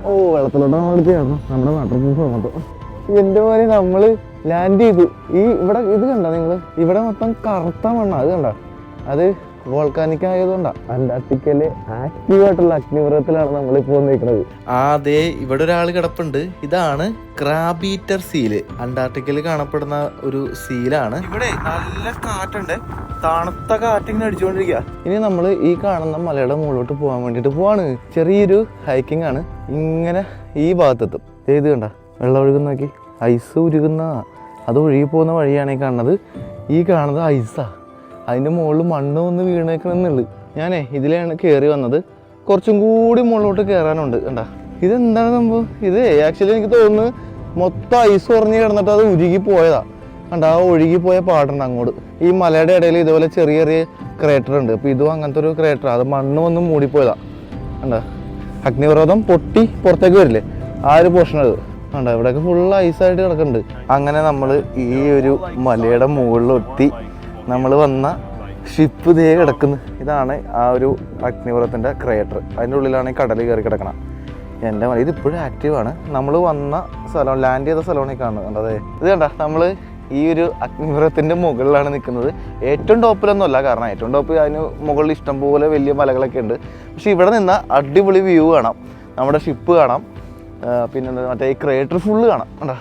ഓ വെള്ളത്തിലോട്ട് നമ്മൾ ചേർന്നു നമ്മുടെ വാട്ടർ പ്രൂഫ് മൊത്തം. എൻ്റെ പോലെ നമ്മള് ലാൻഡ് ചെയ്തു. ഈ ഇവിടെ ഇത് കണ്ട നിങ്ങൾ, ഇവിടെ മൊത്തം കറുത്ത മണ്ണ. അത് കണ്ട, അത് വോൾക്കാനിക് ആയതുകൊണ്ടാണ്. അന്റാർട്ടിക്കയിലെ ആക്റ്റീവായിട്ടുള്ള അഗ്നിപർവ്വതത്തിലാണ് നമ്മളിപ്പോൾ നിൽക്കുന്നത്. അതെ, ഇവിടെ ഒരാൾ കിടപ്പുണ്ട്. ഇതാണ് ക്രാബീറ്റർ സീല്. അന്റാർട്ടിക്കയിൽ കാണപ്പെടുന്ന ഒരു സീലാണ്. ഇവിടെ നല്ല കാറ്റുണ്ട്, തണുത്ത കാറ്റിങ്ങനെ അടിച്ചുകൊണ്ടിരിക്കുക. ഇനി നമ്മൾ ഈ കാണുന്ന മലയുടെ മുകളിലോട്ട് പോകാൻ വേണ്ടിയിട്ട് പോവാണ്. ചെറിയൊരു ഹൈക്കിംഗ് ആണ്. ഇങ്ങനെ ഈ ഭാഗത്തെത്തും. ഇത് കണ്ട വെള്ളം ഒഴുകുന്ന നോക്കി, ഐസ് ഉരുകുന്ന, അത് ഒഴുകി പോകുന്ന വഴിയാണ് ഈ കാണുന്നത്. ഈ കാണുന്നത് ഐസാ. അതിൻ്റെ മുകളിൽ മണ്ണ് വന്ന് വീണേക്കണമെന്നുള്ളു. ഞാനേ ഇതിലാണ് കയറി വന്നത്. കുറച്ചും കൂടി മുകളിലോട്ട് കയറാനുണ്ട്. കണ്ട, ഇതെന്താണ് സംഭവം? ഇത് ആക്ച്വലി എനിക്ക് തോന്നുന്നു മൊത്തം ഐസ് ഉറഞ്ഞ് കിടന്നിട്ട് അത് ഉരുകി പോയതാ. കണ്ട, ആ ഒഴുകിപ്പോയ പാടുണ്ട് അങ്ങോട്ട്. ഈ മലയുടെ ഇടയിൽ ഇതുപോലെ ചെറിയ ചെറിയ ക്രേറ്റർ ഉണ്ട്. അപ്പോൾ ഇതും അങ്ങനത്തെ ഒരു ക്രേറ്റർ, അത് മണ്ണ് വന്ന് മൂടിപ്പോയതാ. കണ്ട, അഗ്നിപർവ്വതം പൊട്ടി പുറത്തേക്ക് വരില്ലേ, ആ ഒരു പോർഷൻ അത് കണ്ട. ഇവിടെയൊക്കെ ഫുൾ ഐസായിട്ട് കിടക്കുന്നുണ്ട്. അങ്ങനെ നമ്മൾ ഈ ഒരു മലയുടെ മുകളിലെത്തി. നമ്മൾ വന്ന ഷിപ്പ് ഇതേ കിടക്കുന്നു. ഇതാണ് ആ ഒരു അഗ്നിപർവ്വതത്തിൻ്റെ ക്രേറ്റർ. അതിൻ്റെ ഉള്ളിലാണ് ഈ കടൽ കയറി കിടക്കണം. എൻ്റെ മല ഇതിപ്പോഴും ആക്റ്റീവാണ്. നമ്മൾ വന്ന സ്ഥലം, ലാൻഡ് ചെയ്ത സ്ഥലമാണ് ഈ കാണുന്നത്. കണ്ടതേ, ഇത് കണ്ട, നമ്മൾ ഈ ഒരു അഗ്നിപർവ്വതത്തിൻ്റെ മുകളിലാണ് നിൽക്കുന്നത്. ഏറ്റവും ടോപ്പിലൊന്നുമല്ല, കാരണം ഏറ്റവും ടോപ്പ് അതിന് മുകളിൽ ഇഷ്ടംപോലെ വലിയ മലകളൊക്കെ ഉണ്ട്. പക്ഷെ ഇവിടെ നിന്ന് അടിപൊളി വ്യൂ കാണാം, നമ്മുടെ ഷിപ്പ് കാണാം, പിന്നെ മറ്റേ ഈ ക്രേറ്റർ ഫുള്ള് കാണാം. കണ്ടോ?